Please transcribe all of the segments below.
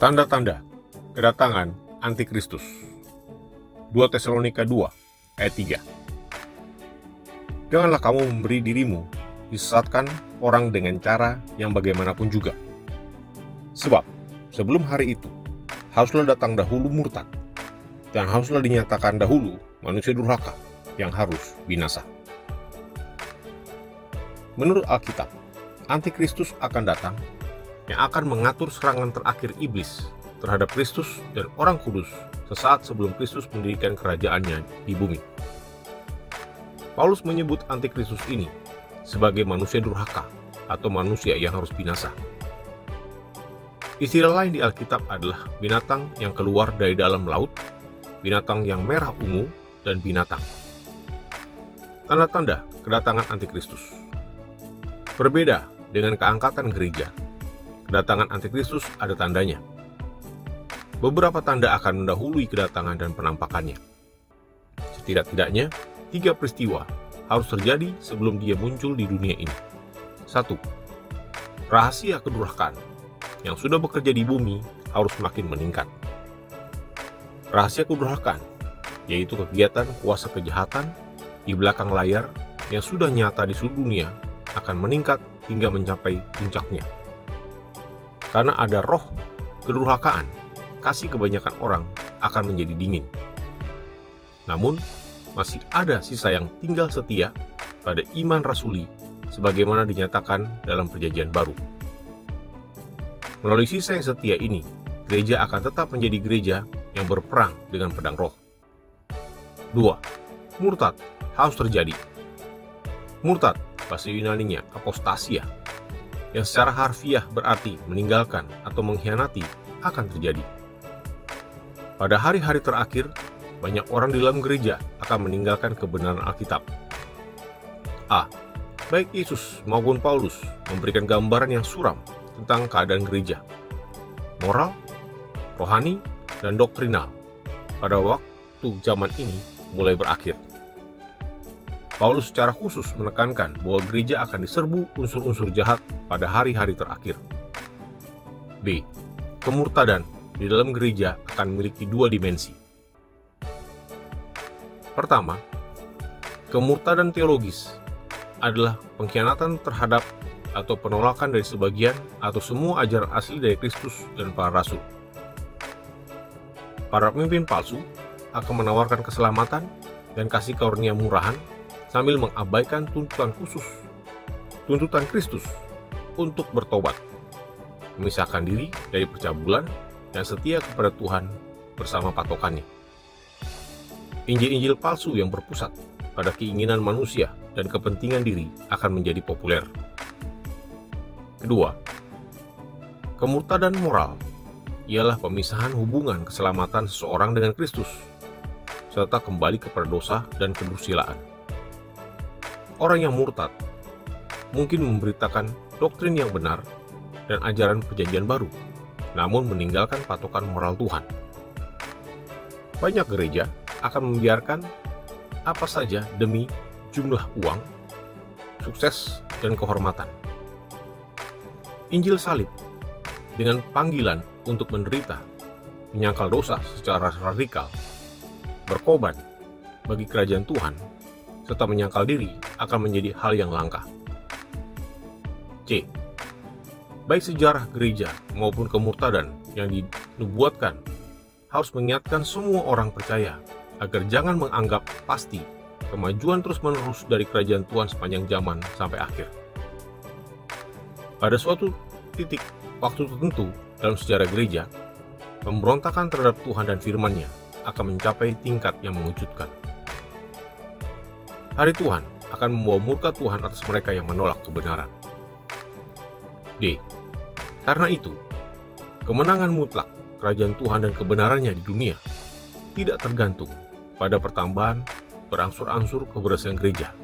Tanda-tanda kedatangan Antikristus. 2 Tesalonika 2 ayat 3. Janganlah kamu memberi dirimu disesatkan orang dengan cara yang bagaimanapun juga. Sebab sebelum hari itu haruslah datang dahulu murtad, dan haruslah dinyatakan dahulu manusia durhaka yang harus binasa. Menurut Alkitab, Antikristus akan datang yang akan mengatur serangan terakhir iblis terhadap Kristus dan orang kudus sesaat sebelum Kristus mendirikan kerajaannya di bumi. Paulus menyebut Antikristus ini sebagai manusia durhaka atau manusia yang harus binasa. Istilah lain di Alkitab adalah binatang yang keluar dari dalam laut, binatang yang merah ungu, dan binatang. Tanda-tanda kedatangan Antikristus. Berbeda dengan keangkatan gereja, kedatangan Antikristus ada tandanya. Beberapa tanda akan mendahului kedatangan dan penampakannya. Setidak-tidaknya, 3 peristiwa harus terjadi sebelum dia muncul di dunia ini. 1. Rahasia kedurhakaan yang sudah bekerja di bumi harus makin meningkat. Rahasia kedurhakaan, yaitu kegiatan kuasa kejahatan di belakang layar yang sudah nyata di seluruh dunia, akan meningkat hingga mencapai puncaknya. Karena ada roh kedurhakaan, kasih kebanyakan orang akan menjadi dingin. Namun, masih ada sisa yang tinggal setia pada iman rasuli sebagaimana dinyatakan dalam Perjanjian Baru. Melalui sisa yang setia ini, gereja akan tetap menjadi gereja yang berperang dengan pedang roh. 2. Murtad harus terjadi. Murtad, bahasa Yunaninya apostasia, yang secara harfiah berarti meninggalkan atau mengkhianati, akan terjadi. Pada hari-hari terakhir, banyak orang di dalam gereja akan meninggalkan kebenaran Alkitab. A. Baik Yesus maupun Paulus memberikan gambaran yang suram tentang keadaan gereja, moral, rohani, dan doktrinal pada waktu zaman ini mulai berakhir. Paulus secara khusus menekankan bahwa gereja akan diserbu unsur-unsur jahat pada hari-hari terakhir. B. Kemurtadan di dalam gereja akan memiliki 2 dimensi. Pertama, kemurtadan teologis adalah pengkhianatan terhadap atau penolakan dari sebagian atau semua ajaran asli dari Kristus dan para rasul. Para pemimpin palsu akan menawarkan keselamatan dan kasih karunia murahan sambil mengabaikan tuntutan khusus, tuntutan Kristus untuk bertobat, memisahkan diri dari percabulan, dan setia kepada Tuhan bersama patokannya. Injil-injil palsu yang berpusat pada keinginan manusia dan kepentingan diri akan menjadi populer. Kedua, kemurtadan moral ialah pemisahan hubungan keselamatan seseorang dengan Kristus, serta kembali kepada dosa dan kedusilaan. Orang yang murtad mungkin memberitakan doktrin yang benar dan ajaran Perjanjian Baru, namun meninggalkan patokan moral Tuhan. Banyak gereja akan membiarkan apa saja demi jumlah uang, sukses, dan kehormatan. Injil salib dengan panggilan untuk menderita, menyangkal dosa secara radikal, berkorban bagi kerajaan Tuhan, serta menyangkal diri akan menjadi hal yang langka. C. Baik sejarah gereja maupun kemurtadan yang dinubuatkan harus mengingatkan semua orang percaya agar jangan menganggap pasti kemajuan terus-menerus dari kerajaan Tuhan sepanjang zaman sampai akhir. Pada suatu titik waktu tertentu dalam sejarah gereja, pemberontakan terhadap Tuhan dan firman-Nya akan mencapai tingkat yang mengejutkan. Hari Tuhan akan membawa murka Tuhan atas mereka yang menolak kebenaran. D. Karena itu, kemenangan mutlak kerajaan Tuhan dan kebenarannya di dunia tidak tergantung pada pertambahan berangsur-angsur keberhasilan gereja,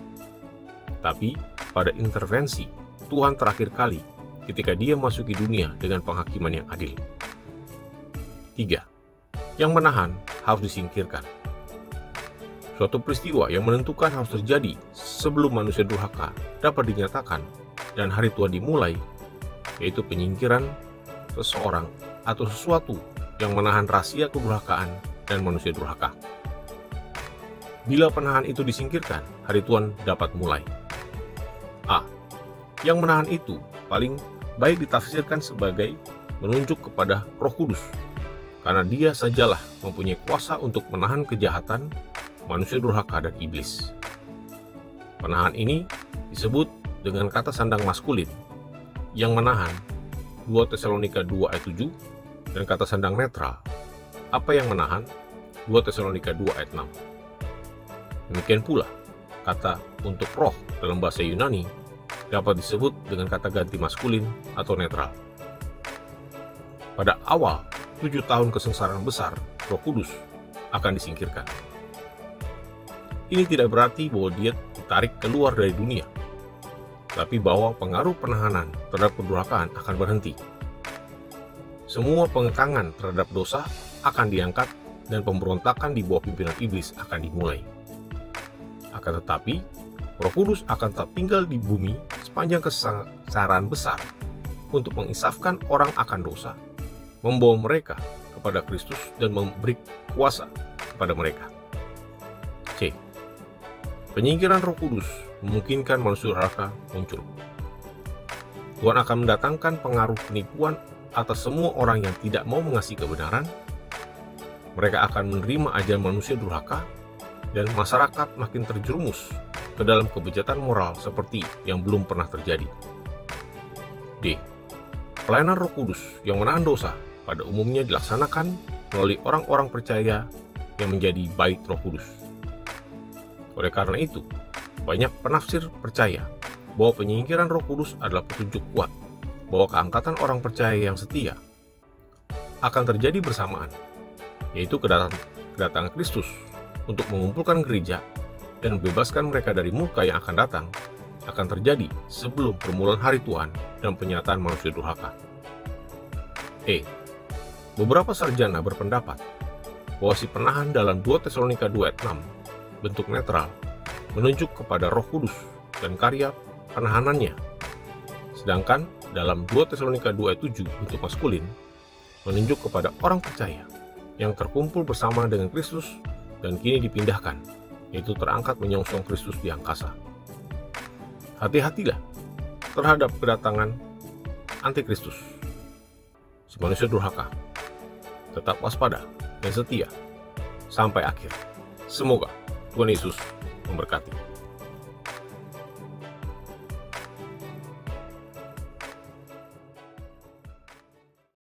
tapi pada intervensi Tuhan terakhir kali ketika Dia masuki dunia dengan penghakiman yang adil. 3. Yang menahan harus disingkirkan. Suatu peristiwa yang menentukan harus terjadi sebelum manusia durhaka dapat dinyatakan dan hari Tuhan dimulai, yaitu penyingkiran seseorang atau sesuatu yang menahan rahasia kedurhakaan dan manusia durhaka. Bila penahan itu disingkirkan, hari Tuhan dapat mulai. A. Yang menahan itu paling baik ditafsirkan sebagai menunjuk kepada Roh Kudus, karena Dia sajalah mempunyai kuasa untuk menahan kejahatan manusia durhaka dan iblis. Penahan ini disebut dengan kata sandang maskulin yang menahan, 2 Tesalonika 2 ayat 7, dan kata sandang netral, apa yang menahan, 2 Tesalonika 2 ayat 6. Demikian pula, kata untuk roh dalam bahasa Yunani dapat disebut dengan kata ganti maskulin atau netral. Pada awal 7 tahun kesengsaraan besar, Roh Kudus akan disingkirkan. Ini tidak berarti bahwa Dia ditarik keluar dari dunia, tapi bahwa pengaruh penahanan terhadap kedurhakaan akan berhenti. Semua pengekangan terhadap dosa akan diangkat dan pemberontakan di bawah pimpinan iblis akan dimulai. Akan tetapi, Roh Kudus akan tetap tinggal di bumi sepanjang kesengsaraan besar untuk menginsafkan orang akan dosa, membawa mereka kepada Kristus dan memberi kuasa kepada mereka. C. Penyingkiran Roh Kudus memungkinkan manusia durhaka muncul. Tuhan akan mendatangkan pengaruh penipuan atas semua orang yang tidak mau mengasihi kebenaran. Mereka akan menerima ajaran manusia durhaka, dan masyarakat makin terjerumus ke dalam kebejatan moral seperti yang belum pernah terjadi. D. Pelayanan Roh Kudus yang menahan dosa pada umumnya dilaksanakan melalui orang-orang percaya yang menjadi bait Roh Kudus. Oleh karena itu, banyak penafsir percaya bahwa penyingkiran Roh Kudus adalah petunjuk kuat bahwa keangkatan orang percaya yang setia akan terjadi bersamaan, yaitu kedatangan Kristus untuk mengumpulkan gereja dan membebaskan mereka dari murka yang akan datang, akan terjadi sebelum permulaan hari Tuhan dan penyataan manusia durhaka. E. Beberapa sarjana berpendapat bahwa si penahan dalam 2 Tesalonika 2 ayat 6 bentuk netral menunjuk kepada Roh Kudus dan karya penahanannya, sedangkan dalam 2 Tesalonika 2 ayat 7 bentuk maskulin menunjuk kepada orang percaya yang terkumpul bersama dengan Kristus dan kini dipindahkan, yaitu terangkat menyongsong Kristus di angkasa. Hati-hatilah terhadap kedatangan antikristus, si manusia durhaka. Tetap waspada dan setia sampai akhir. Semoga Tuhan Yesus memberkati.